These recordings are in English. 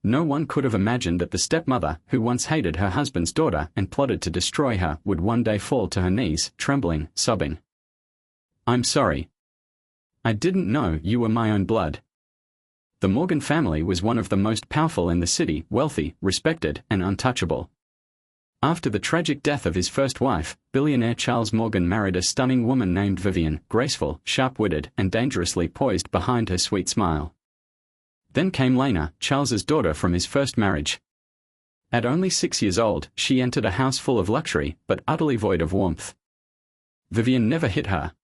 No one could have imagined that the stepmother, who once hated her husband's daughter and plotted to destroy her, would one day fall to her knees, trembling, sobbing. "I'm sorry. I didn't know you were my own blood." The Morgan family was one of the most powerful in the city, wealthy, respected, and untouchable. After the tragic death of his first wife, billionaire Charles Morgan married a stunning woman named Vivian, graceful, sharp-witted, and dangerously poised behind her sweet smile. Then came Lena, Charles's daughter from his first marriage. At only 6 years old, she entered a house full of luxury, but utterly void of warmth. Vivian never hit her.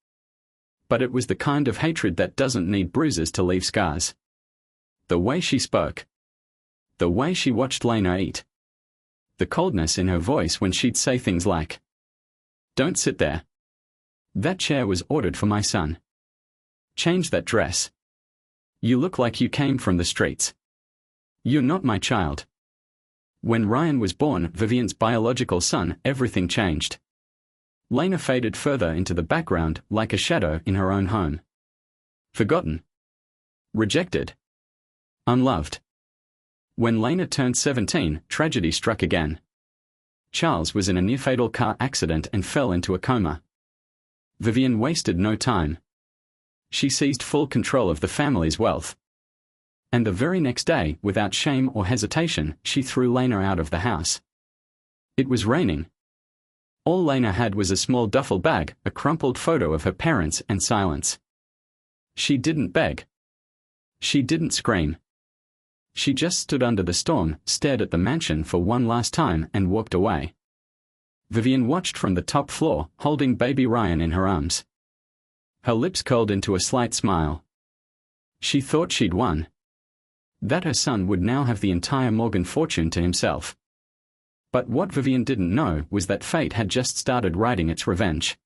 But it was the kind of hatred that doesn't need bruises to leave scars. The way she spoke. The way she watched Lena eat. The coldness in her voice when she'd say things like, "Don't sit there. That chair was ordered for my son. Change that dress. You look like you came from the streets. You're not my child." When Ryan was born, Vivian's biological son, everything changed. Lena faded further into the background, like a shadow in her own home. Forgotten. Rejected. Unloved. When Lena turned 17, tragedy struck again. Charles was in a near-fatal car accident and fell into a coma. Vivian wasted no time. She seized full control of the family's wealth. And the very next day, without shame or hesitation, she threw Lena out of the house. It was raining. All Lena had was a small duffel bag, a crumpled photo of her parents, and silence. She didn't beg. She didn't scream. She just stood under the storm, stared at the mansion for one last time, and walked away. Vivian watched from the top floor, holding baby Ryan in her arms. Her lips curled into a slight smile. She thought she'd won. That her son would now have the entire Morgan fortune to himself. But what Vivian didn't know was that fate had just started writing its revenge.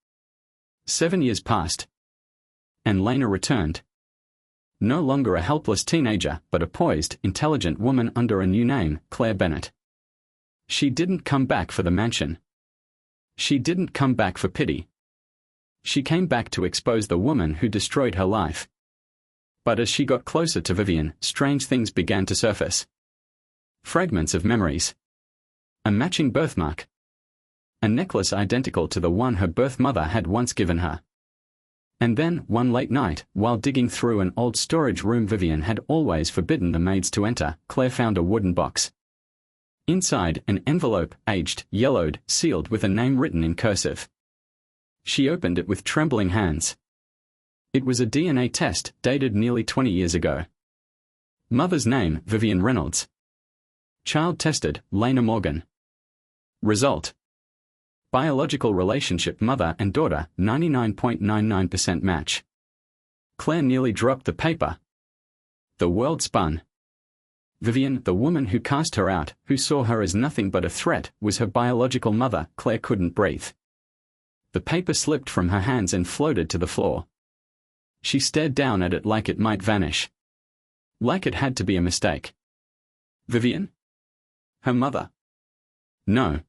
7 years passed. And Lena returned. No longer a helpless teenager, but a poised, intelligent woman under a new name, Claire Bennett. She didn't come back for the mansion. She didn't come back for pity. She came back to expose the woman who destroyed her life. But as she got closer to Vivian, strange things began to surface. Fragments of memories. A matching birthmark. A necklace identical to the one her birth mother had once given her. And then, one late night, while digging through an old storage room Vivian had always forbidden the maids to enter, Claire found a wooden box. Inside, an envelope, aged, yellowed, sealed with a name written in cursive. She opened it with trembling hands. It was a DNA test, dated nearly 20 years ago. Mother's name, Vivian Reynolds. Child tested, Lena Morgan. Result. Biological relationship mother and daughter, 99.99% match. Claire nearly dropped the paper. The world spun. Vivian, the woman who cast her out, who saw her as nothing but a threat, was her biological mother. Claire couldn't breathe. The paper slipped from her hands and floated to the floor. She stared down at it like it might vanish. Like it had to be a mistake. Vivian? Her mother? No.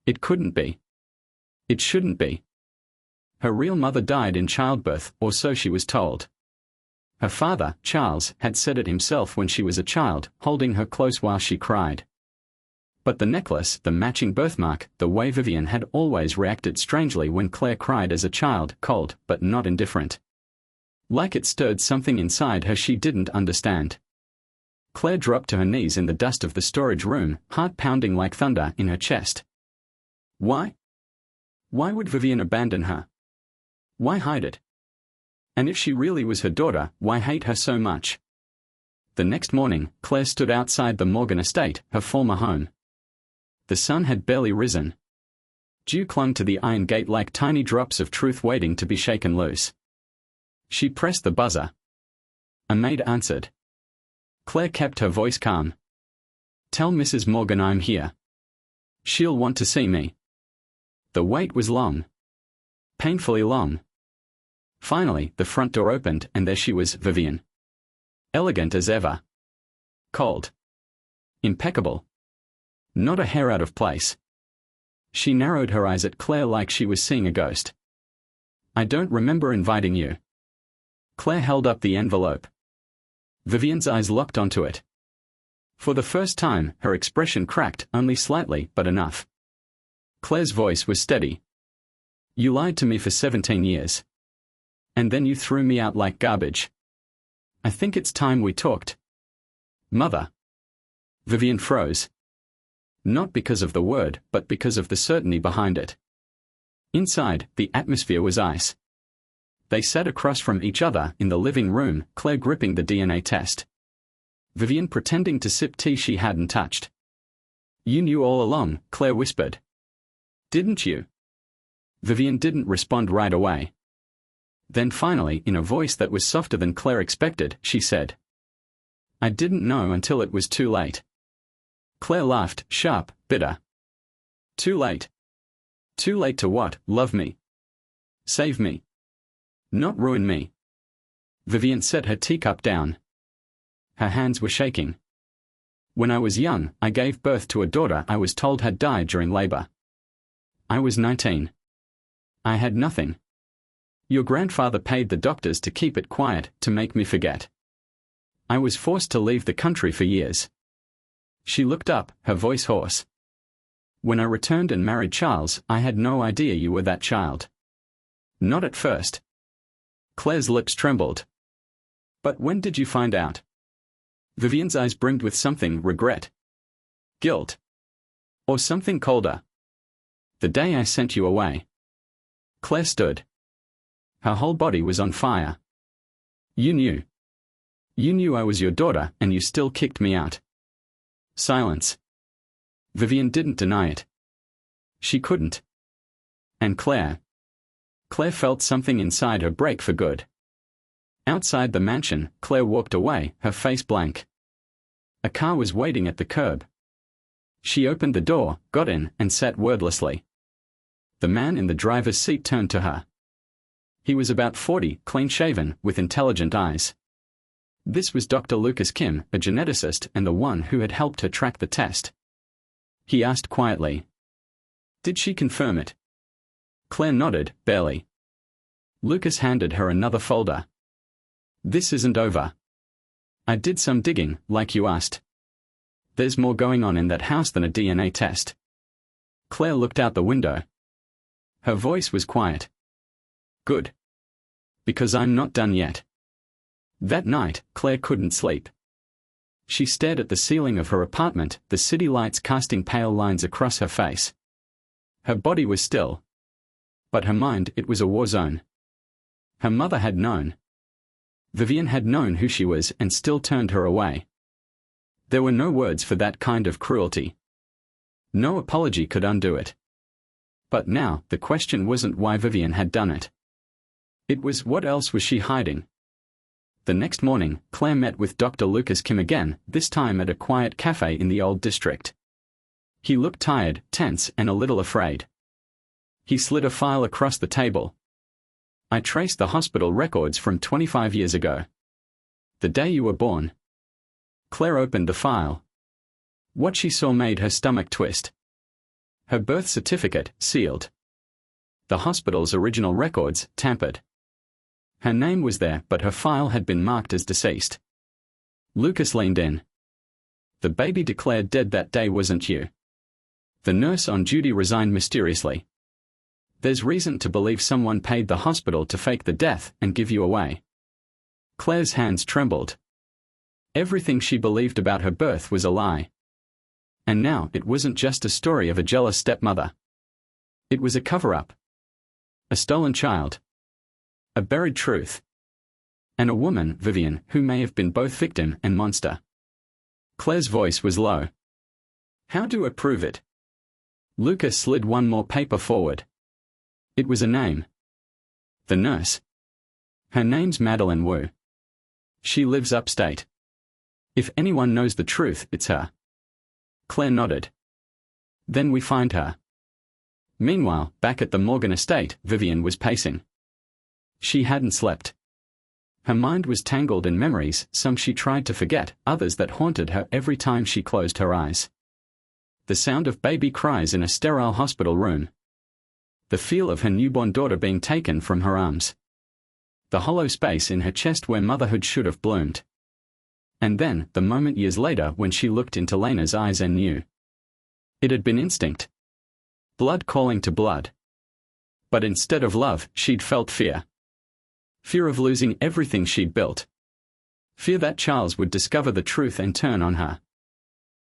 It couldn't be. It shouldn't be. Her real mother died in childbirth, or so she was told. Her father, Charles, had said it himself when she was a child, holding her close while she cried. But the necklace, the matching birthmark, the way Vivian had always reacted strangely when Claire cried as a child, cold, but not indifferent. Like it stirred something inside her she didn't understand. Claire dropped to her knees in the dust of the storage room, heart pounding like thunder in her chest. Why? Why would Vivian abandon her? Why hide it? And if she really was her daughter, why hate her so much? The next morning, Claire stood outside the Morgan estate, her former home. The sun had barely risen. Dew clung to the iron gate like tiny drops of truth waiting to be shaken loose. She pressed the buzzer. A maid answered. Claire kept her voice calm. "Tell Mrs. Morgan I'm here. She'll want to see me." The wait was long. Painfully long. Finally, the front door opened and there she was, Vivian. Elegant as ever. Cold. Impeccable. Not a hair out of place. She narrowed her eyes at Claire like she was seeing a ghost. "I don't remember inviting you." Claire held up the envelope. Vivian's eyes locked onto it. For the first time, her expression cracked, only slightly, but enough. Claire's voice was steady. You lied to me for 17 years. And then you threw me out like garbage. I think it's time we talked. Mother. Vivian froze. Not because of the word, but because of the certainty behind it. Inside, the atmosphere was ice. They sat across from each other in the living room, Claire gripping the DNA test. Vivian pretending to sip tea she hadn't touched. You knew all along, Claire whispered. Didn't you? Vivian didn't respond right away. Then finally, in a voice that was softer than Claire expected, she said, I didn't know until it was too late. Claire laughed, sharp, bitter. Too late. Too late to what? Love me. Save me. Not ruin me. Vivian set her teacup down. Her hands were shaking. When I was young, I gave birth to a daughter I was told had died during labor. I was 19. I had nothing. Your grandfather paid the doctors to keep it quiet, to make me forget. I was forced to leave the country for years. She looked up, her voice hoarse. When I returned and married Charles, I had no idea you were that child. Not at first. Claire's lips trembled. But when did you find out? Vivian's eyes brimmed with something, regret. Guilt. Or something colder. The day I sent you away. Claire stood. Her whole body was on fire. You knew. You knew I was your daughter, and you still kicked me out. Silence. Vivian didn't deny it. She couldn't. And Claire. Claire felt something inside her break for good. Outside the mansion, Claire walked away, her face blank. A car was waiting at the curb. She opened the door, got in, and sat wordlessly. The man in the driver's seat turned to her. He was about 40, clean-shaven, with intelligent eyes. This was Dr. Lucas Kim, a geneticist and the one who had helped her track the test. He asked quietly. Did she confirm it? Claire nodded, barely. Lucas handed her another folder. This isn't over. I did some digging, like you asked. There's more going on in that house than a DNA test. Claire looked out the window. Her voice was quiet. Good. Because I'm not done yet. That night, Claire couldn't sleep. She stared at the ceiling of her apartment, the city lights casting pale lines across her face. Her body was still. But her mind, it was a war zone. Her mother had known. Vivian had known who she was and still turned her away. There were no words for that kind of cruelty. No apology could undo it. But now, the question wasn't why Vivian had done it. It was what else was she hiding? The next morning, Claire met with Dr. Lucas Kim again, this time at a quiet cafe in the old district. He looked tired, tense, and a little afraid. He slid a file across the table. I traced the hospital records from 25 years ago. The day you were born. Claire opened the file. What she saw made her stomach twist. Her birth certificate, sealed. The hospital's original records, tampered. Her name was there, but her file had been marked as deceased. Lucas leaned in. The baby declared dead that day wasn't you. The nurse on duty resigned mysteriously. There's reason to believe someone paid the hospital to fake the death and give you away. Claire's hands trembled. Everything she believed about her birth was a lie. And now it wasn't just a story of a jealous stepmother. It was a cover-up. A stolen child. A buried truth. And a woman, Vivian, who may have been both victim and monster. Claire's voice was low. How do I prove it? Lucas slid one more paper forward. It was a name. The nurse. Her name's Madeline Wu. She lives upstate. If anyone knows the truth, it's her. Claire nodded. Then we find her. Meanwhile, back at the Morgan estate, Vivian was pacing. She hadn't slept. Her mind was tangled in memories, some she tried to forget, others that haunted her every time she closed her eyes. The sound of baby cries in a sterile hospital room. The feel of her newborn daughter being taken from her arms. The hollow space in her chest where motherhood should have bloomed. And then, the moment years later when she looked into Lena's eyes and knew. It had been instinct. Blood calling to blood. But instead of love, she'd felt fear. Fear of losing everything she'd built. Fear that Charles would discover the truth and turn on her.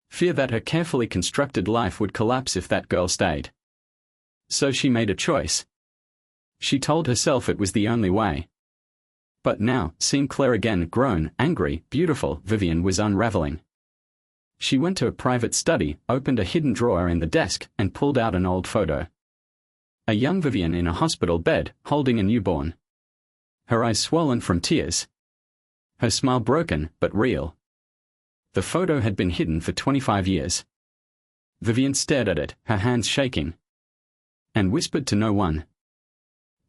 Fear that her carefully constructed life would collapse if that girl stayed. So she made a choice. She told herself it was the only way. But now, seeing Claire again, grown, angry, beautiful, Vivian was unraveling. She went to a private study, opened a hidden drawer in the desk, and pulled out an old photo. A young Vivian in a hospital bed, holding a newborn. Her eyes swollen from tears. Her smile broken, but real. The photo had been hidden for 25 years. Vivian stared at it, her hands shaking. And whispered to no one.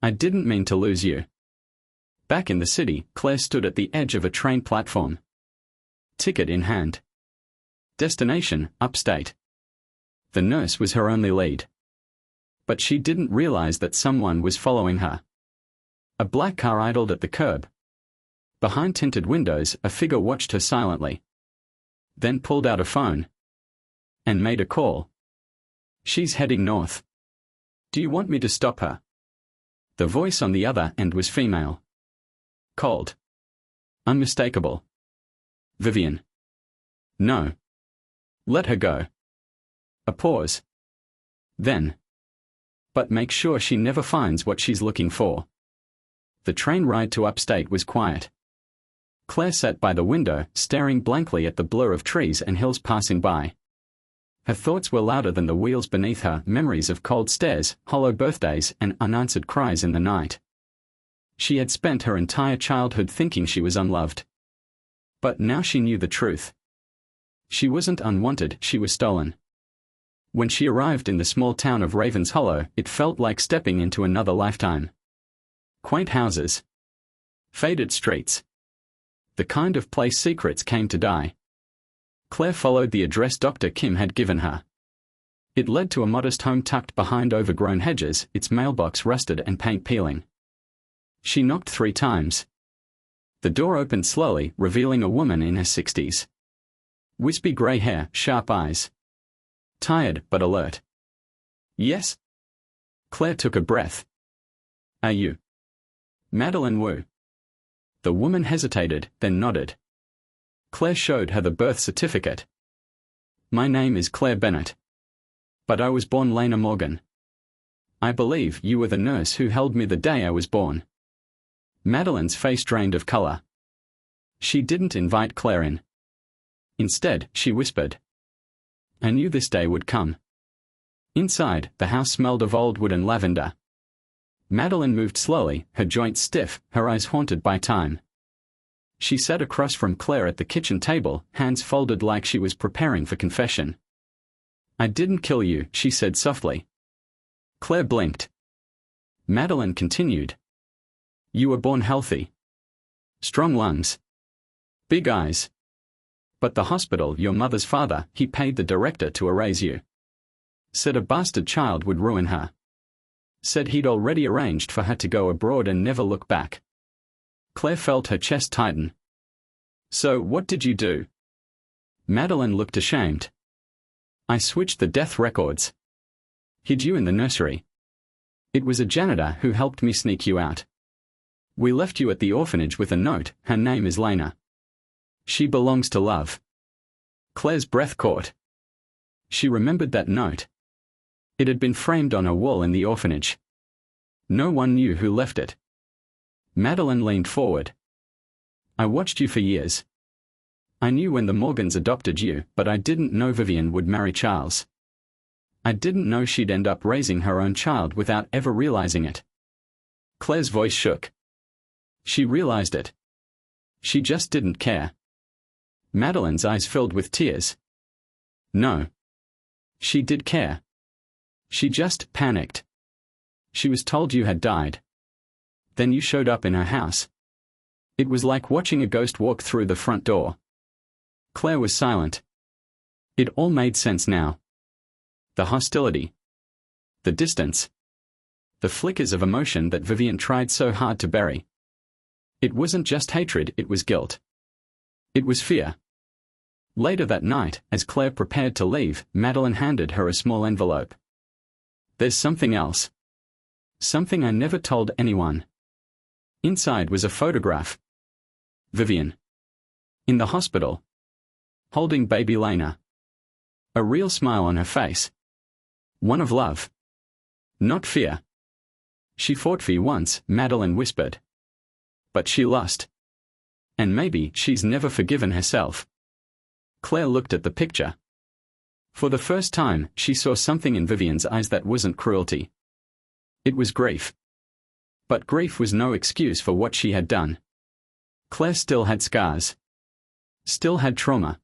"I didn't mean to lose you." Back in the city, Claire stood at the edge of a train platform. Ticket in hand. Destination, upstate. The nurse was her only lead. But she didn't realize that someone was following her. A black car idled at the curb. Behind tinted windows, a figure watched her silently. Then pulled out a phone. And made a call. "She's heading north. Do you want me to stop her?" The voice on the other end was female. Cold. Unmistakable. "Vivian." "No. Let her go." A pause. Then. "But make sure she never finds what she's looking for." The train ride to upstate was quiet. Claire sat by the window, staring blankly at the blur of trees and hills passing by. Her thoughts were louder than the wheels beneath her, memories of cold stares, hollow birthdays, and unanswered cries in the night. She had spent her entire childhood thinking she was unloved. But now she knew the truth. She wasn't unwanted, she was stolen. When she arrived in the small town of Ravens Hollow, it felt like stepping into another lifetime. Quaint houses. Faded streets. The kind of place secrets came to die. Claire followed the address Dr. Kim had given her. It led to a modest home tucked behind overgrown hedges, its mailbox rusted and paint peeling. She knocked 3 times. The door opened slowly, revealing a woman in her 60s. Wispy grey hair, sharp eyes. Tired but alert. "Yes?" Claire took a breath. "Are you Madeline Wu?" The woman hesitated, then nodded. Claire showed her the birth certificate. "My name is Claire Bennett. But I was born Lena Morgan. I believe you were the nurse who held me the day I was born." Madeline's face drained of color. She didn't invite Claire in. Instead, she whispered. "I knew this day would come." Inside, the house smelled of old wood and lavender. Madeline moved slowly, her joints stiff, her eyes haunted by time. She sat across from Claire at the kitchen table, hands folded like she was preparing for confession. "I didn't kill you," she said softly. Claire blinked. Madeline continued. "You were born healthy. Strong lungs. Big eyes. But the hospital, your mother's father, he paid the director to erase you. Said a bastard child would ruin her. Said he'd already arranged for her to go abroad and never look back." Claire felt her chest tighten. "So what did you do?" Madeline looked ashamed. "I switched the death records. Hid you in the nursery. It was a janitor who helped me sneak you out. We left you at the orphanage with a note, her name is Lena. She belongs to love." Claire's breath caught. She remembered that note. It had been framed on a wall in the orphanage. No one knew who left it. Madeline leaned forward. "I watched you for years. I knew when the Morgans adopted you, but I didn't know Vivian would marry Charles. I didn't know she'd end up raising her own child without ever realizing it." Claire's voice shook. She realized it. She just didn't care. Madeline's eyes filled with tears. No. She did care. She just panicked. She was told you had died. Then you showed up in her house. It was like watching a ghost walk through the front door. Claire was silent. It all made sense now. The hostility. The distance. The flickers of emotion that Vivian tried so hard to bury. It wasn't just hatred, it was guilt. It was fear. Later that night, as Claire prepared to leave, Madeline handed her a small envelope. "There's something else. Something I never told anyone." Inside was a photograph. Vivian. In the hospital. Holding baby Lena. A real smile on her face. One of love. Not fear. "She fought for you once," Madeline whispered. "But she lost. And maybe she's never forgiven herself." Claire looked at the picture. For the first time, she saw something in Vivian's eyes that wasn't cruelty. It was grief. But grief was no excuse for what she had done. Claire still had scars. Still had trauma.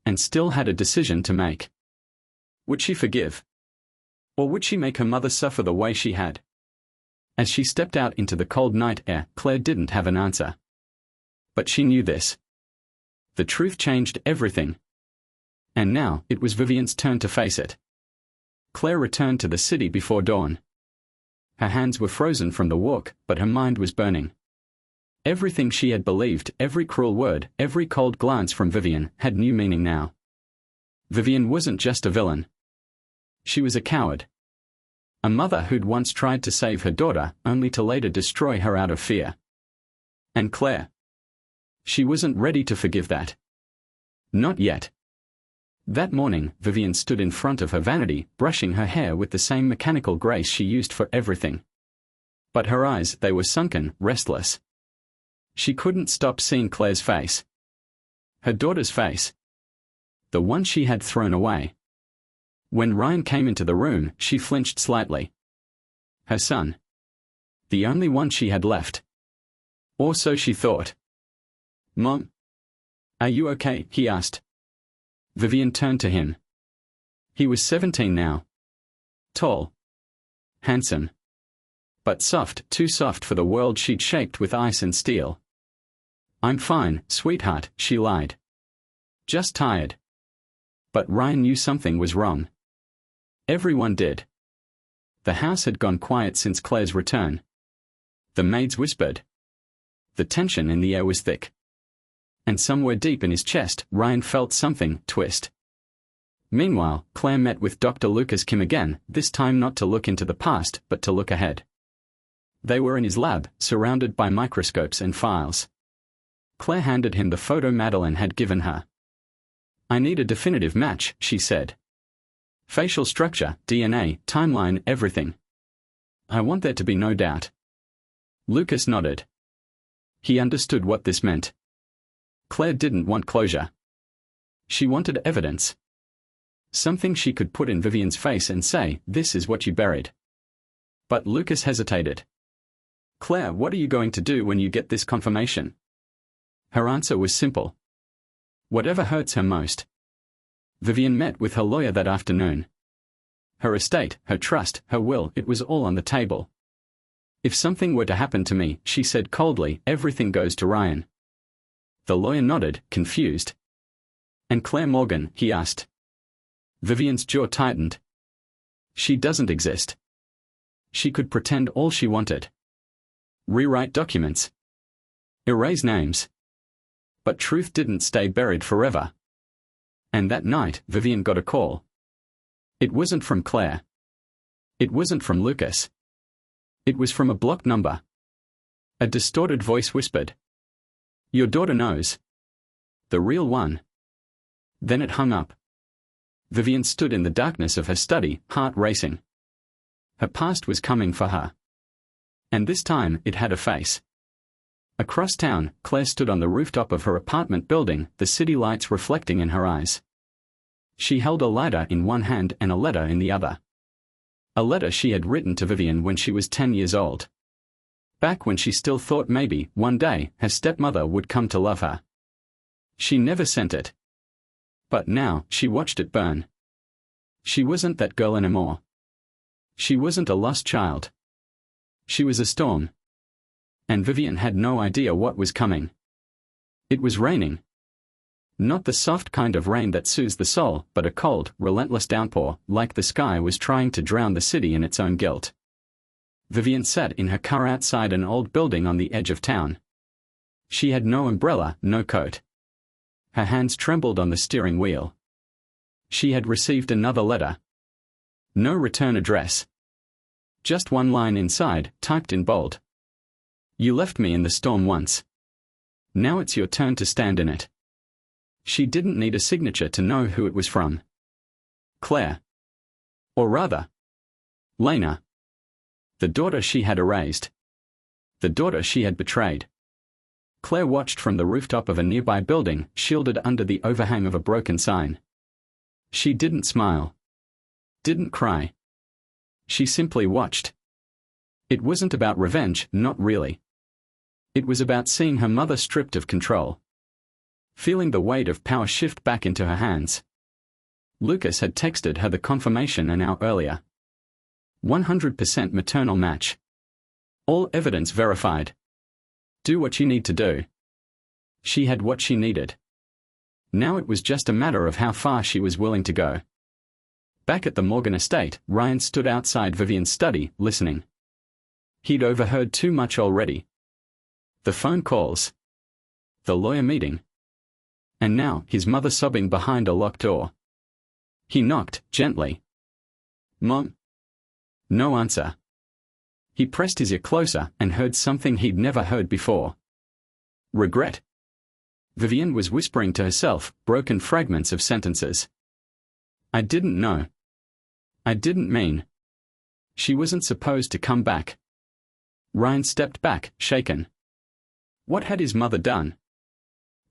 And still had a decision to make. Would she forgive? Or would she make her mother suffer the way she had? As she stepped out into the cold night air, Claire didn't have an answer. But she knew this. The truth changed everything. And now, it was Vivian's turn to face it. Claire returned to the city before dawn. Her hands were frozen from the walk, but her mind was burning. Everything she had believed, every cruel word, every cold glance from Vivian, had new meaning now. Vivian wasn't just a villain. She was a coward. A mother who'd once tried to save her daughter, only to later destroy her out of fear. And Claire. She wasn't ready to forgive that. Not yet. That morning, Vivian stood in front of her vanity, brushing her hair with the same mechanical grace she used for everything. But her eyes, they were sunken, restless. She couldn't stop seeing Claire's face. Her daughter's face. The one she had thrown away. When Ryan came into the room, she flinched slightly. Her son. The only one she had left. Or so she thought. "Mom? Are you okay?" he asked. Vivian turned to him. He was 17 now. Tall. Handsome. But soft, too soft for the world she'd shaped with ice and steel. "I'm fine, sweetheart," she lied. "Just tired." But Ryan knew something was wrong. Everyone did. The house had gone quiet since Claire's return. The maids whispered. The tension in the air was thick. And somewhere deep in his chest, Ryan felt something twist. Meanwhile, Claire met with Dr. Lucas Kim again, this time not to look into the past, but to look ahead. They were in his lab, surrounded by microscopes and files. Claire handed him the photo Madeline had given her. "I need a definitive match," she said. "Facial structure, DNA, timeline, everything. I want there to be no doubt." Lucas nodded. He understood what this meant. Claire didn't want closure. She wanted evidence. Something she could put in Vivian's face and say, "This is what you buried." But Lucas hesitated. "Claire, what are you going to do when you get this confirmation?" Her answer was simple. "Whatever hurts her most." Vivian met with her lawyer that afternoon. Her estate, her trust, her will, it was all on the table. "If something were to happen to me," she said coldly, "everything goes to Ryan." The lawyer nodded, confused. "And Claire Morgan?" he asked. Vivian's jaw tightened. "She doesn't exist." She could pretend all she wanted. Rewrite documents. Erase names. But truth didn't stay buried forever. And that night, Vivian got a call. It wasn't from Claire. It wasn't from Lucas. It was from a blocked number. A distorted voice whispered. "Your daughter knows. The real one." Then it hung up. Vivian stood in the darkness of her study, heart racing. Her past was coming for her. And this time, it had a face. Across town, Claire stood on the rooftop of her apartment building, the city lights reflecting in her eyes. She held a lighter in one hand and a letter in the other. A letter she had written to Vivian when she was 10 years old. Back when she still thought maybe, one day, her stepmother would come to love her. She never sent it. But now, she watched it burn. She wasn't that girl anymore. She wasn't a lost child. She was a storm. And Vivian had no idea what was coming. It was raining. Not the soft kind of rain that soothes the soul, but a cold, relentless downpour, like the sky was trying to drown the city in its own guilt. Vivian sat in her car outside an old building on the edge of town. She had no umbrella, no coat. Her hands trembled on the steering wheel. She had received another letter. No return address. Just one line inside, typed in bold. You left me in the storm once. Now it's your turn to stand in it. She didn't need a signature to know who it was from. Claire. Or rather, Lena. The daughter she had erased. The daughter she had betrayed. Claire watched from the rooftop of a nearby building, shielded under the overhang of a broken sign. She didn't smile. Didn't cry. She simply watched. It wasn't about revenge, not really. It was about seeing her mother stripped of control. Feeling the weight of power shift back into her hands. Lucas had texted her the confirmation an hour earlier. 100% maternal match. All evidence verified. Do what you need to do. She had what she needed. Now it was just a matter of how far she was willing to go. Back at the Morgan estate, Ryan stood outside Vivian's study, listening. He'd overheard too much already. The phone calls. The lawyer meeting. And now, his mother sobbing behind a locked door. He knocked, gently. Mom? No answer. He pressed his ear closer and heard something he'd never heard before. Regret. Vivian was whispering to herself, broken fragments of sentences. I didn't know. I didn't mean. She wasn't supposed to come back. Ryan stepped back, shaken. What had his mother done?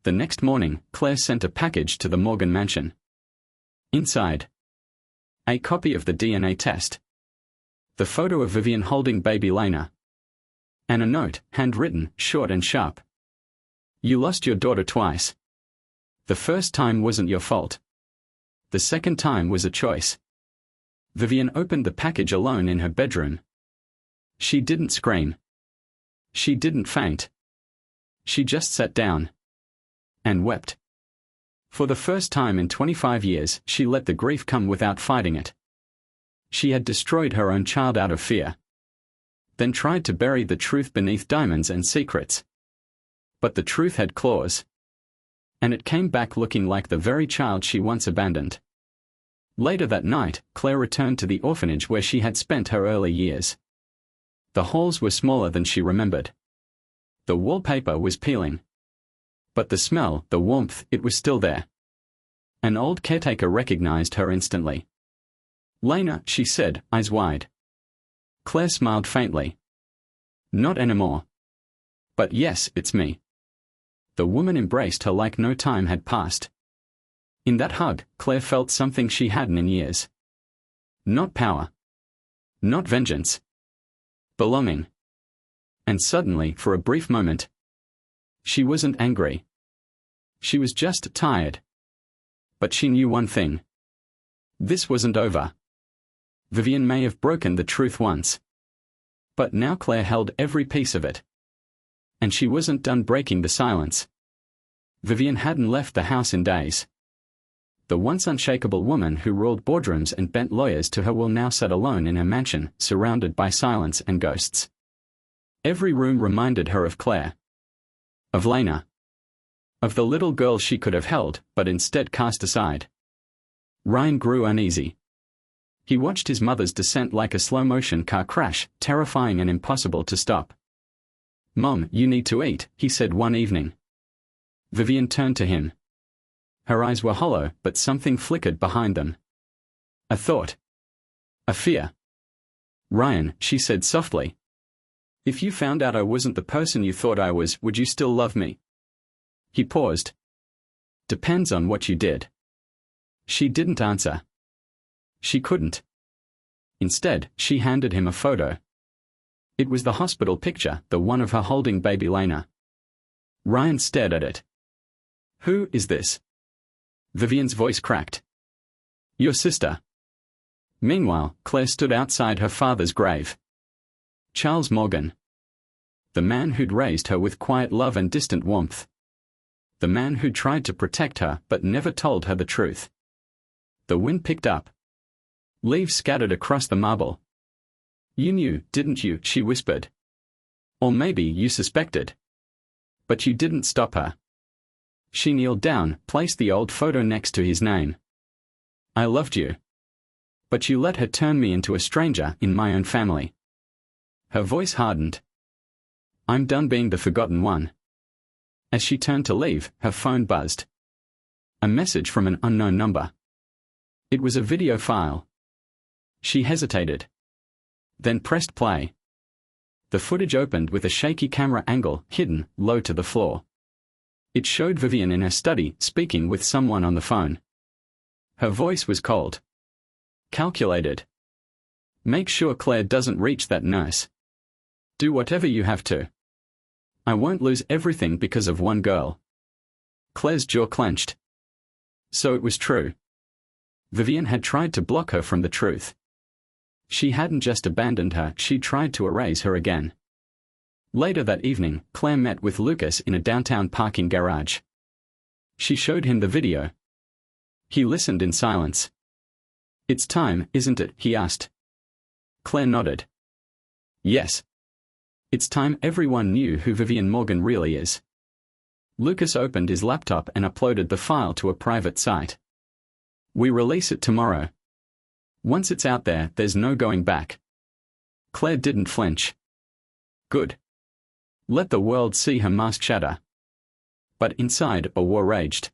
The next morning, Claire sent a package to the Morgan mansion. Inside. A copy of the DNA test. The photo of Vivian holding baby Lena. And a note, handwritten, short and sharp. You lost your daughter twice. The first time wasn't your fault. The second time was a choice. Vivian opened the package alone in her bedroom. She didn't scream. She didn't faint. She just sat down. And wept. For the first time in 25 years, she let the grief come without fighting it. She had destroyed her own child out of fear. Then tried to bury the truth beneath diamonds and secrets. But the truth had claws. And it came back looking like the very child she once abandoned. Later that night, Claire returned to the orphanage where she had spent her early years. The halls were smaller than she remembered. The wallpaper was peeling. But the smell, the warmth, it was still there. An old caretaker recognized her instantly. Lena, she said, eyes wide. Claire smiled faintly. Not anymore. But yes, it's me. The woman embraced her like no time had passed. In that hug, Claire felt something she hadn't in years. Not power. Not vengeance. Belonging. And suddenly, for a brief moment, she wasn't angry. She was just tired. But she knew one thing. This wasn't over. Vivian may have broken the truth once. But now Claire held every piece of it. And she wasn't done breaking the silence. Vivian hadn't left the house in days. The once unshakable woman who ruled boardrooms and bent lawyers to her will now sat alone in her mansion, surrounded by silence and ghosts. Every room reminded her of Claire. Of Lena. Of the little girl she could have held, but instead cast aside. Ryan grew uneasy. He watched his mother's descent like a slow-motion car crash, terrifying and impossible to stop. Mom, you need to eat, he said one evening. Vivian turned to him. Her eyes were hollow, but something flickered behind them. A thought. A fear. Ryan, she said softly. If you found out I wasn't the person you thought I was, would you still love me? He paused. Depends on what you did. She didn't answer. She couldn't. Instead, she handed him a photo. It was the hospital picture, the one of her holding baby Lena. Ryan stared at it. Who is this? Vivian's voice cracked. Your sister. Meanwhile, Claire stood outside her father's grave. Charles Morgan. The man who'd raised her with quiet love and distant warmth. The man who'd tried to protect her but never told her the truth. The wind picked up. Leaves scattered across the marble. You knew, didn't you, she whispered. Or maybe you suspected. But you didn't stop her. She kneeled down, placed the old photo next to his name. I loved you. But you let her turn me into a stranger in my own family. Her voice hardened. I'm done being the forgotten one. As she turned to leave, her phone buzzed. A message from an unknown number. It was a video file. She hesitated. Then pressed play. The footage opened with a shaky camera angle, hidden, low to the floor. It showed Vivian in her study, speaking with someone on the phone. Her voice was cold. Calculated. Make sure Claire doesn't reach that nurse. Do whatever you have to. I won't lose everything because of one girl. Claire's jaw clenched. So it was true. Vivian had tried to block her from the truth. She hadn't just abandoned her, she'd tried to erase her again. Later that evening, Claire met with Lucas in a downtown parking garage. She showed him the video. He listened in silence. It's time, isn't it? He asked. Claire nodded. Yes. It's time everyone knew who Vivian Morgan really is. Lucas opened his laptop and uploaded the file to a private site. We release it tomorrow. Once it's out there, there's no going back. Claire didn't flinch. Good. Let the world see her mask shatter. But inside, a war raged.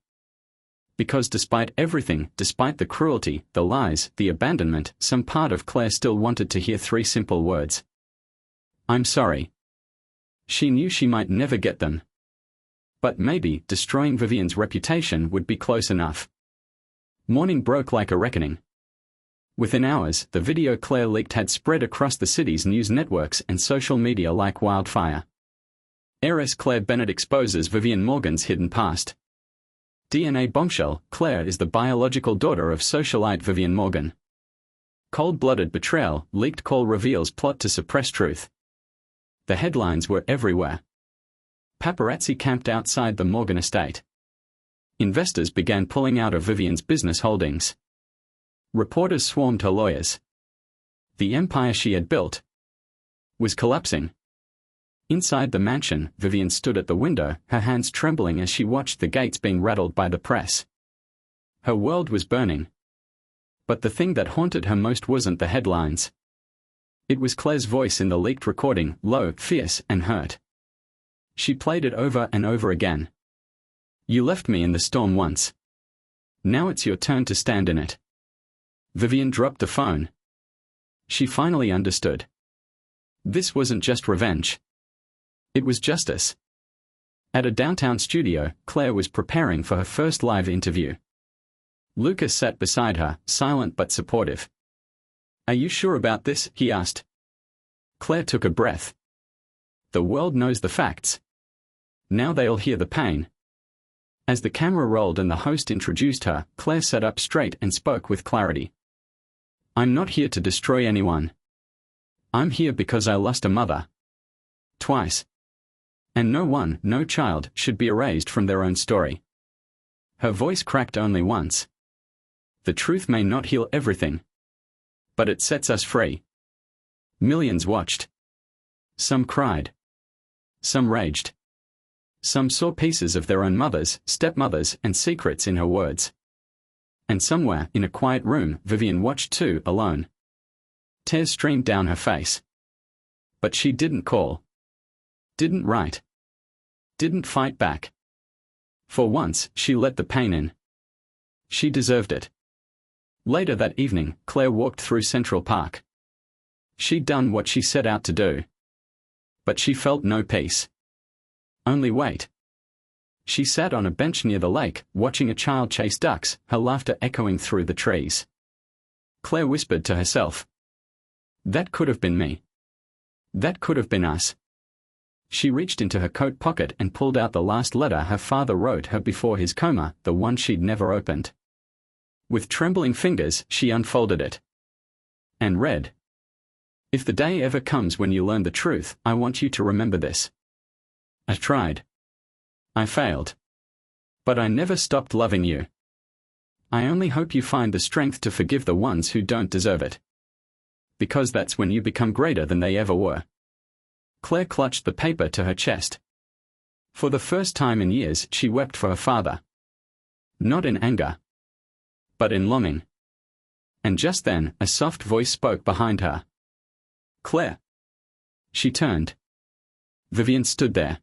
Because despite everything, despite the cruelty, the lies, the abandonment, some part of Claire still wanted to hear three simple words. I'm sorry. She knew she might never get them. But maybe destroying Vivian's reputation would be close enough. Morning broke like a reckoning. Within hours, the video Claire leaked had spread across the city's news networks and social media like wildfire. Heiress Claire Bennett exposes Vivian Morgan's hidden past. DNA bombshell, Claire is the biological daughter of socialite Vivian Morgan. Cold-blooded betrayal, leaked call reveals plot to suppress truth. The headlines were everywhere. Paparazzi camped outside the Morgan estate. Investors began pulling out of Vivian's business holdings. Reporters swarmed her lawyers. The empire she had built was collapsing. Inside the mansion, Vivian stood at the window, her hands trembling as she watched the gates being rattled by the press. Her world was burning. But the thing that haunted her most wasn't the headlines. It was Claire's voice in the leaked recording, low, fierce, and hurt. She played it over and over again. You left me in the storm once. Now it's your turn to stand in it. Vivian dropped the phone. She finally understood. This wasn't just revenge. It was justice. At a downtown studio, Claire was preparing for her first live interview. Lucas sat beside her, silent but supportive. Are you sure about this? He asked. Claire took a breath. The world knows the facts. Now they'll hear the pain. As the camera rolled and the host introduced her, Claire sat up straight and spoke with clarity. I'm not here to destroy anyone. I'm here because I lost a mother. Twice. And no child, should be erased from their own story. Her voice cracked only once. The truth may not heal everything. But it sets us free. Millions watched. Some cried. Some raged. Some saw pieces of their own mothers, stepmothers, and secrets in her words. And somewhere, in a quiet room, Vivian watched too, alone. Tears streamed down her face. But she didn't call. Didn't write. Didn't fight back. For once, she let the pain in. She deserved it. Later that evening, Claire walked through Central Park. She'd done what she set out to do. But she felt no peace. Only weight. She sat on a bench near the lake, watching a child chase ducks, her laughter echoing through the trees. Claire whispered to herself. That could have been me. That could have been us. She reached into her coat pocket and pulled out the last letter her father wrote her before his coma, the one she'd never opened. With trembling fingers, she unfolded it. And read. If the day ever comes when you learn the truth, I want you to remember this. I tried. I failed. But I never stopped loving you. I only hope you find the strength to forgive the ones who don't deserve it. Because that's when you become greater than they ever were. Claire clutched the paper to her chest. For the first time in years she wept for her father. Not in anger, but in longing. And just then, a soft voice spoke behind her. "Claire." She turned. Vivian stood there.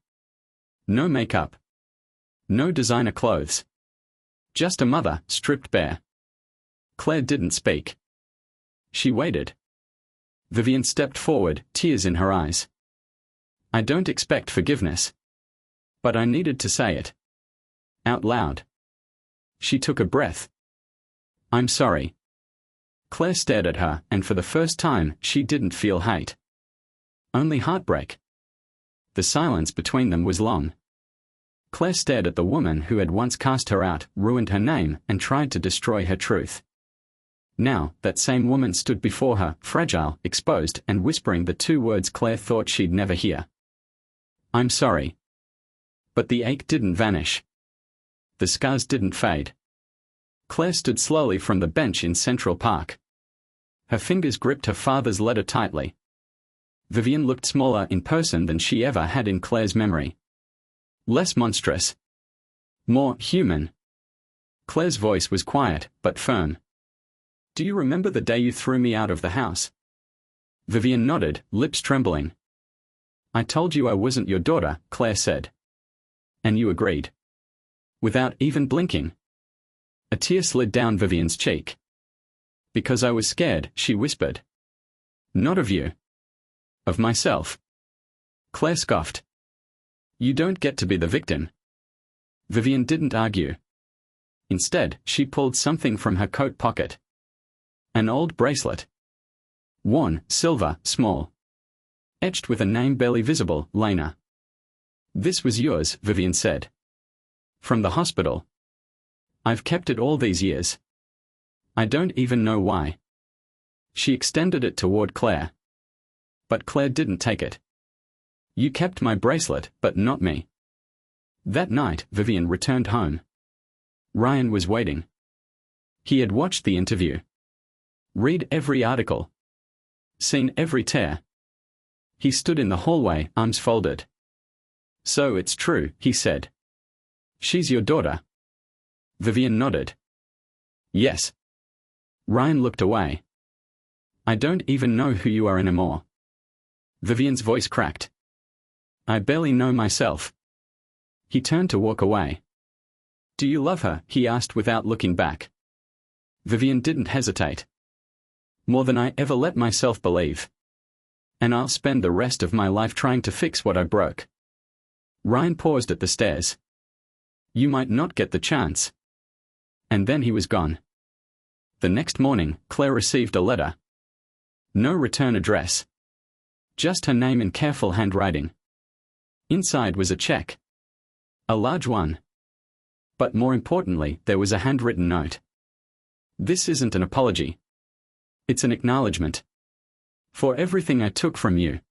No makeup. No designer clothes. Just a mother, stripped bare. Claire didn't speak. She waited. Vivian stepped forward, tears in her eyes. "I don't expect forgiveness. But I needed to say it. Out loud." She took a breath. "I'm sorry." Claire stared at her, and for the first time, she didn't feel hate. Only heartbreak. The silence between them was long. Claire stared at the woman who had once cast her out, ruined her name, and tried to destroy her truth. Now, that same woman stood before her, fragile, exposed, and whispering the two words Claire thought she'd never hear. "I'm sorry." But the ache didn't vanish. The scars didn't fade. Claire stood slowly from the bench in Central Park. Her fingers gripped her father's letter tightly. Vivian looked smaller in person than she ever had in Claire's memory. Less monstrous. More human. Claire's voice was quiet, but firm. "Do you remember the day you threw me out of the house?" Vivian nodded, lips trembling. "I told you I wasn't your daughter," Claire said. "And you agreed." Without even blinking. A tear slid down Vivian's cheek. "Because I was scared," she whispered. "Not of you. Of myself." Claire scoffed. "You don't get to be the victim." Vivian didn't argue. Instead, she pulled something from her coat pocket. An old bracelet. Worn, silver, small. Etched with a name barely visible, Lena. "This was yours," Vivian said. "From the hospital. I've kept it all these years. I don't even know why." She extended it toward Claire. But Claire didn't take it. "You kept my bracelet, but not me." That night, Vivian returned home. Ryan was waiting. He had watched the interview. Read every article. Seen every tear. He stood in the hallway, arms folded. "So it's true," he said. "She's your daughter." Vivian nodded. "Yes." Ryan looked away. "I don't even know who you are anymore." Vivian's voice cracked. "I barely know myself." He turned to walk away. "Do you love her?" he asked without looking back. Vivian didn't hesitate. "More than I ever let myself believe. And I'll spend the rest of my life trying to fix what I broke." Ryan paused at the stairs. "You might not get the chance." And then he was gone. The next morning, Claire received a letter. No return address. Just her name in careful handwriting. Inside was a check. A large one. But more importantly, there was a handwritten note. "This isn't an apology. It's an acknowledgement. For everything I took from you.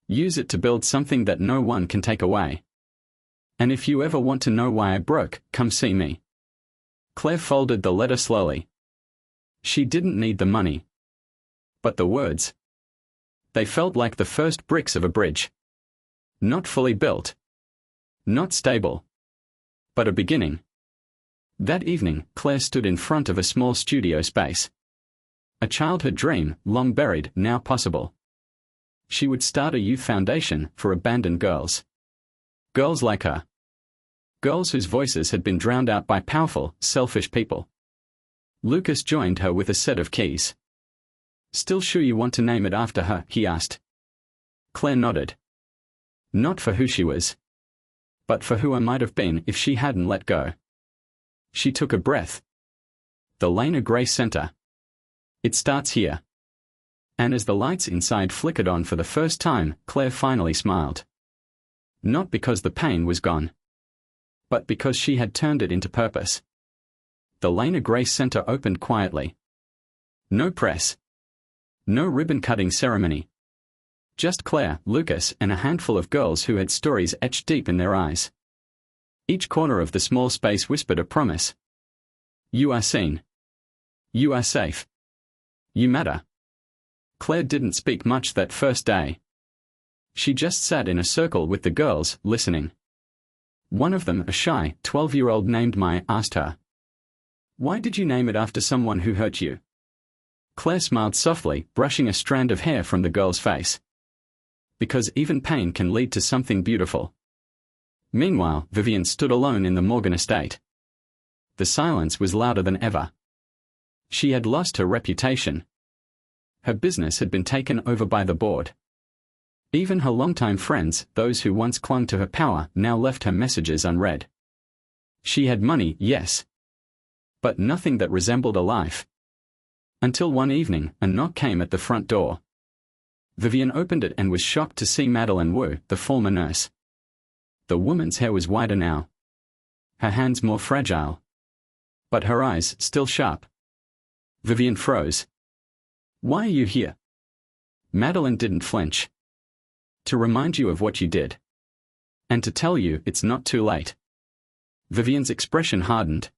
Use it to build something that no one can take away. And if you ever want to know why I broke, come see me." Claire folded the letter slowly. She didn't need the money. But the words. They felt like the first bricks of a bridge. Not fully built. Not stable. But a beginning. That evening, Claire stood in front of a small studio space. A childhood dream, long buried, now possible. She would start a youth foundation for abandoned girls. Girls like her. Girls whose voices had been drowned out by powerful, selfish people. Lucas joined her with a set of keys. "Still sure you want to name it after her?" he asked. Claire nodded. Not for who she was, but for who I might have been if she hadn't let go. She took a breath. The Lena Gray Center. It starts here. And as the lights inside flickered on for the first time, Claire finally smiled. Not because the pain was gone, but because she had turned it into purpose. The Lena Gray Center opened quietly. No press. No ribbon-cutting ceremony. Just Claire, Lucas, and a handful of girls who had stories etched deep in their eyes. Each corner of the small space whispered a promise. You are seen. You are safe. You matter. Claire didn't speak much that first day. She just sat in a circle with the girls, listening. One of them, a shy 12-year-old named Maya, asked her, "Why did you name it after someone who hurt you?" Claire smiled softly, brushing a strand of hair from the girl's face. "Because even pain can lead to something beautiful." Meanwhile, Vivian stood alone in the Morgan estate. The silence was louder than ever. She had lost her reputation. Her business had been taken over by the board. Even her longtime friends, those who once clung to her power, now left her messages unread. She had money, yes, but nothing that resembled a life. Until one evening, a knock came at the front door. Vivian opened it and was shocked to see Madeline Wu, the former nurse. The woman's hair was whiter now, her hands more fragile, but her eyes still sharp. Vivian froze. "Why are you here?" Madeline didn't flinch. "To remind you of what you did. And to tell you it's not too late." Vivian's expression hardened.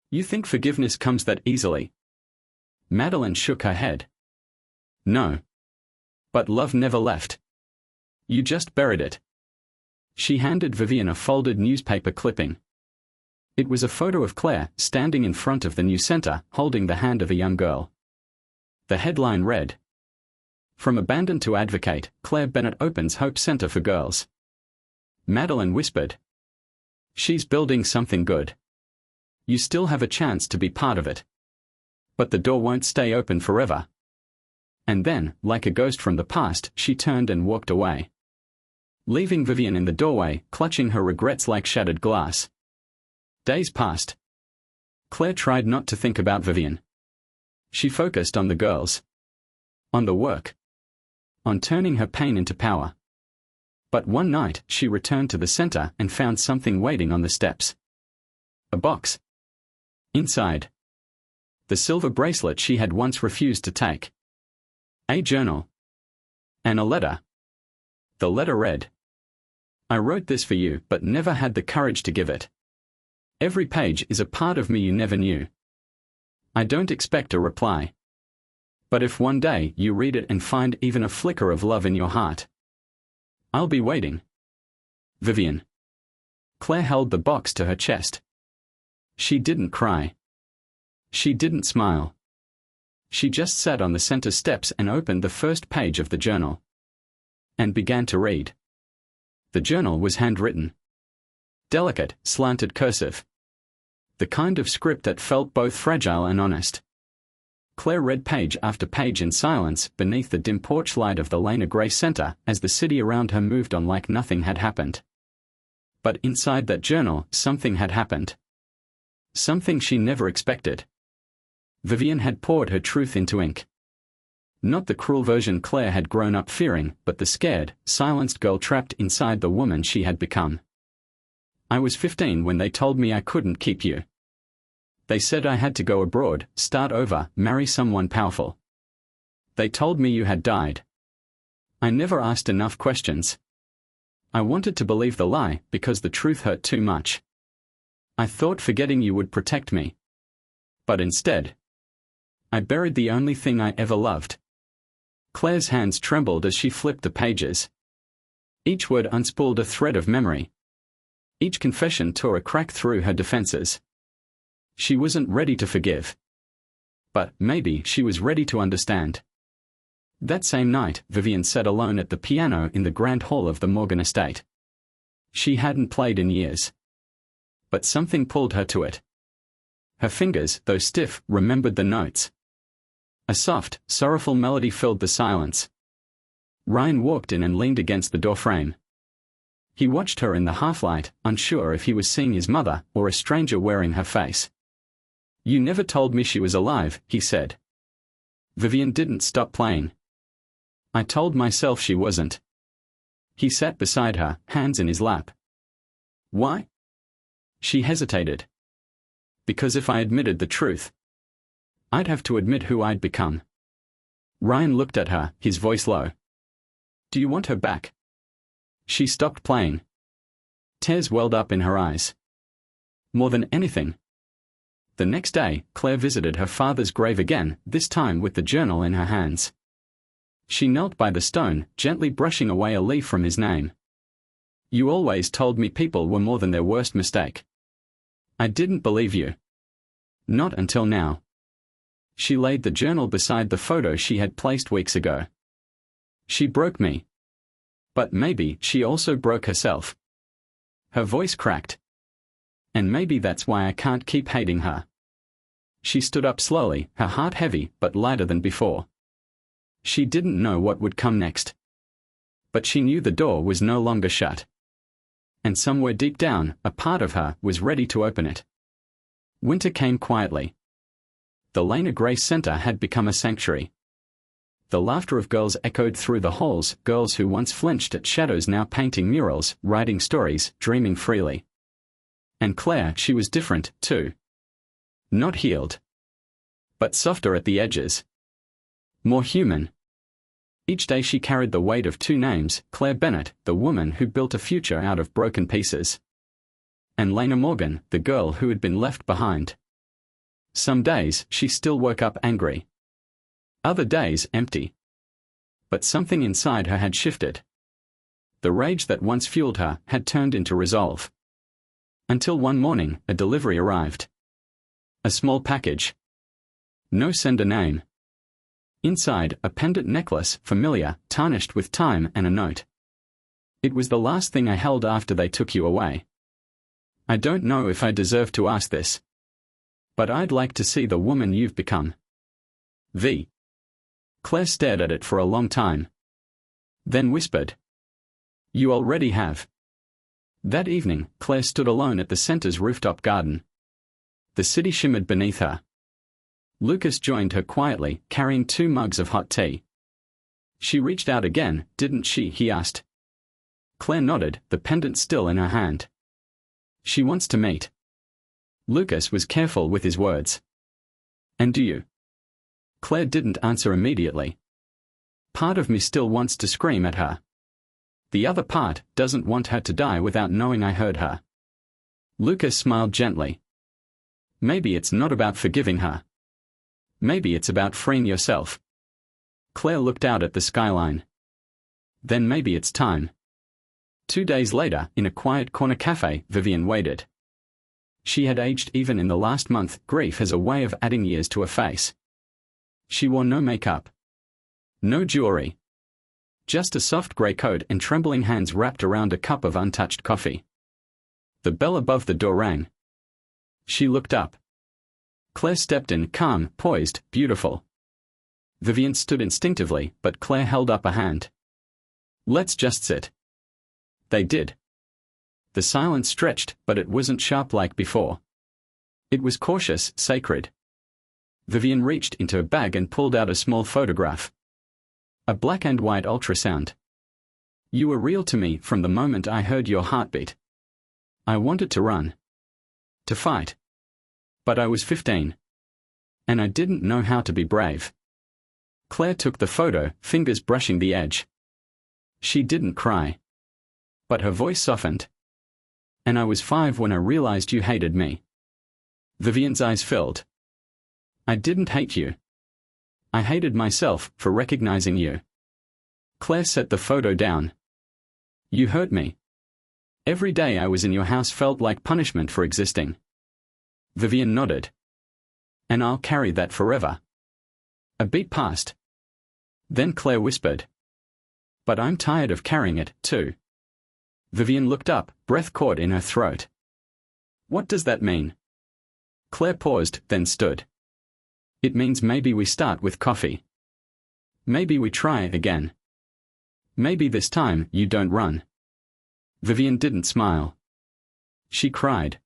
"You think forgiveness comes that easily?" Madeline shook her head. "No. But love never left. You just buried it." She handed Vivian a folded newspaper clipping. It was a photo of Claire, standing in front of the new center, holding the hand of a young girl. The headline read, "From Abandoned to Advocate, Claire Bennett opens Hope Center for Girls." Madeline whispered, "She's building something good. You still have a chance to be part of it. But the door won't stay open forever." And then, like a ghost from the past, she turned and walked away, leaving Vivian in the doorway, clutching her regrets like shattered glass. Days passed. Claire tried not to think about Vivian. She focused on the girls, on the work, on turning her pain into power. But one night, she returned to the center and found something waiting on the steps. A box. Inside, the silver bracelet she had once refused to take. A journal. And a letter. The letter read, "I wrote this for you, but never had the courage to give it. Every page is a part of me you never knew. I don't expect a reply. But if one day you read it and find even a flicker of love in your heart, I'll be waiting. Vivian." Claire held the box to her chest. She didn't cry. She didn't smile. She just sat on the center steps and opened the first page of the journal, and began to read. The journal was handwritten. Delicate, slanted cursive. The kind of script that felt both fragile and honest. Claire read page after page in silence beneath the dim porch light of the Lena Gray Center as the city around her moved on like nothing had happened. But inside that journal, something had happened. Something she never expected. Vivian had poured her truth into ink. Not the cruel version Claire had grown up fearing, but the scared, silenced girl trapped inside the woman she had become. "I was 15 when they told me I couldn't keep you. They said I had to go abroad, start over, marry someone powerful. They told me you had died. I never asked enough questions. I wanted to believe the lie because the truth hurt too much. I thought forgetting you would protect me. But instead, I buried the only thing I ever loved." Claire's hands trembled as she flipped the pages. Each word unspooled a thread of memory. Each confession tore a crack through her defenses. She wasn't ready to forgive. But maybe she was ready to understand. That same night, Vivian sat alone at the piano in the grand hall of the Morgan estate. She hadn't played in years. But something pulled her to it. Her fingers, though stiff, remembered the notes. A soft, sorrowful melody filled the silence. Ryan walked in and leaned against the doorframe. He watched her in the half-light, unsure if he was seeing his mother or a stranger wearing her face. "You never told me she was alive," he said. Vivian didn't stop playing. "I told myself she wasn't." He sat beside her, hands in his lap. "Why?" She hesitated. "Because if I admitted the truth, I'd have to admit who I'd become." Ryan looked at her, his voice low. "Do you want her back?" She stopped playing. Tears welled up in her eyes. More than anything. The next day, Claire visited her father's grave again, this time with the journal in her hands. She knelt by the stone, gently brushing away a leaf from his name. You always told me people were more than their worst mistake. I didn't believe you. Not until now. She laid the journal beside the photo she had placed weeks ago. She broke me. But maybe she also broke herself. Her voice cracked. And maybe that's why I can't keep hating her. She stood up slowly, her heart heavy but lighter than before. She didn't know what would come next. But she knew the door was no longer shut. And somewhere deep down, a part of her was ready to open it. Winter came quietly. The Lena Grace Center had become a sanctuary. The laughter of girls echoed through the halls, girls who once flinched at shadows now painting murals, writing stories, dreaming freely. And Claire, she was different, too. Not healed. But softer at the edges. More human. Each day she carried the weight of two names, Claire Bennett, the woman who built a future out of broken pieces. And Lena Morgan, the girl who had been left behind. Some days, she still woke up angry. Other days, empty. But something inside her had shifted. The rage that once fueled her had turned into resolve. Until one morning, a delivery arrived. A small package. No sender name. Inside, a pendant necklace, familiar, tarnished with time, and a note. It was the last thing I held after they took you away. I don't know if I deserve to ask this. But I'd like to see the woman you've become. V. Claire stared at it for a long time. Then whispered. You already have. That evening, Claire stood alone at the center's rooftop garden. The city shimmered beneath her. Lucas joined her quietly, carrying 2 mugs of hot tea. She reached out again, didn't she? He asked. Claire nodded, the pendant still in her hand. She wants to meet. Lucas was careful with his words. And do you? Claire didn't answer immediately. Part of me still wants to scream at her. The other part doesn't want her to die without knowing I heard her. Lucas smiled gently. Maybe it's not about forgiving her. Maybe it's about freeing yourself. Claire looked out at the skyline. Then maybe it's time. 2 days later, in a quiet corner cafe, Vivian waited. She had aged even in the last month. Grief has a way of adding years to a face. She wore no makeup. No jewelry. Just a soft grey coat and trembling hands wrapped around a cup of untouched coffee. The bell above the door rang. She looked up. Claire stepped in, calm, poised, beautiful. Vivian stood instinctively, but Claire held up a hand. Let's just sit. They did. The silence stretched, but it wasn't sharp like before. It was cautious, sacred. Vivian reached into a bag and pulled out a small photograph. A black and white ultrasound. You were real to me from the moment I heard your heartbeat. I wanted to run. To fight. But I was 15. And I didn't know how to be brave. Claire took the photo, fingers brushing the edge. She didn't cry. But her voice softened. And I was 5 when I realized you hated me. Vivian's eyes filled. I didn't hate you. I hated myself for recognizing you. Claire set the photo down. You hurt me. Every day I was in your house felt like punishment for existing. Vivian nodded. And I'll carry that forever. A beat passed. Then Claire whispered. But I'm tired of carrying it, too. Vivian looked up, breath caught in her throat. What does that mean? Claire paused, then stood. It means maybe we start with coffee. Maybe we try again. Maybe this time you don't run. Vivian didn't smile. She cried.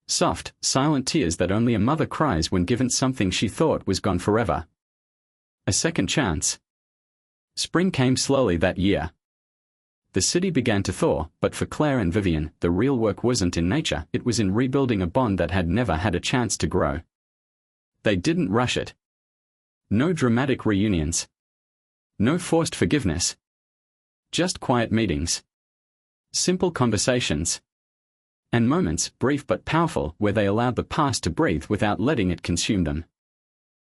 Soft, silent tears that only a mother cries when given something she thought was gone forever. A second chance. Spring came slowly that year. The city began to thaw, but for Claire and Vivian, the real work wasn't in nature, it was in rebuilding a bond that had never had a chance to grow. They didn't rush it. No dramatic reunions. No forced forgiveness. Just quiet meetings. Simple conversations. And moments, brief but powerful, where they allowed the past to breathe without letting it consume them.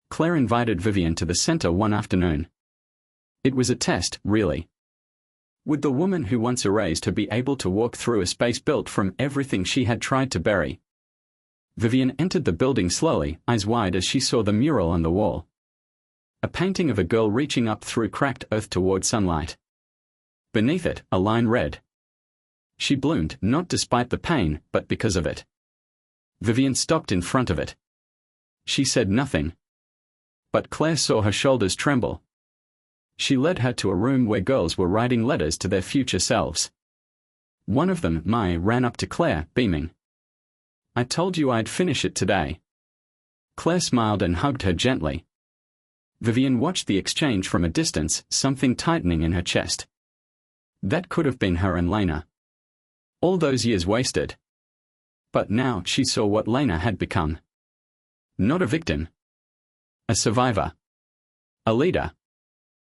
Claire invited Vivian to the center one afternoon. It was a test, really. Would the woman who once erased her be able to walk through a space built from everything she had tried to bury? Vivian entered the building slowly, eyes wide as she saw the mural on the wall. A painting of a girl reaching up through cracked earth toward sunlight. Beneath it, a line read. She bloomed, not despite the pain, but because of it. Vivian stopped in front of it. She said nothing. But Claire saw her shoulders tremble. She led her to a room where girls were writing letters to their future selves. One of them, Mai, ran up to Claire, beaming. "I told you I'd finish it today." Claire smiled and hugged her gently. Vivian watched the exchange from a distance, something tightening in her chest. That could have been her and Lena. All those years wasted. But now she saw what Lena had become. Not a victim. A survivor. A leader.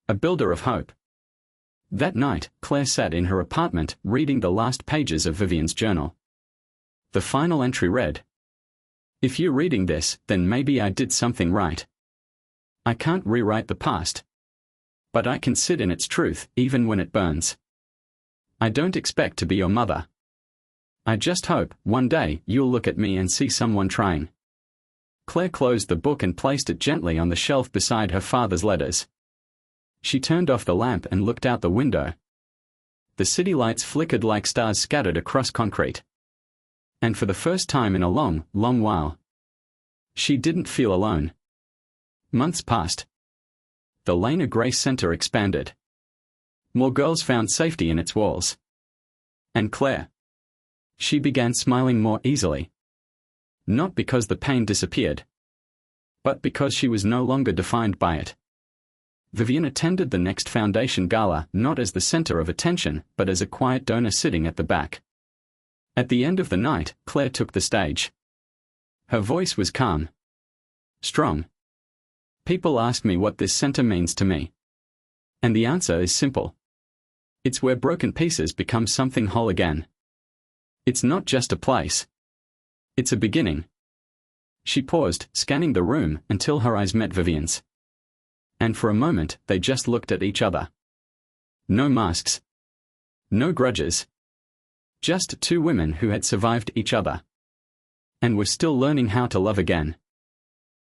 A builder of hope. That night, Claire sat in her apartment, reading the last pages of Vivian's journal. The final entry read, "If you're reading this, then maybe I did something right. I can't rewrite the past. But I can sit in its truth, even when it burns. I don't expect to be your mother. I just hope, one day, you'll look at me and see someone trying." Claire closed the book and placed it gently on the shelf beside her father's letters. She turned off the lamp and looked out the window. The city lights flickered like stars scattered across concrete. And for the first time in a long, long while, she didn't feel alone. Months passed. The Lena Grace Center expanded. More girls found safety in its walls. And Claire. She began smiling more easily. Not because the pain disappeared, but because she was no longer defined by it. Vivian attended the next foundation gala not as the center of attention, but as a quiet donor sitting at the back. At the end of the night, Claire took the stage. Her voice was calm. Strong. "People ask me what this center means to me. And the answer is simple. It's where broken pieces become something whole again. It's not just a place. It's a beginning." She paused, scanning the room, until her eyes met Vivian's. And for a moment, they just looked at each other. No masks. No grudges. Just two women who had survived each other. And were still learning how to love again.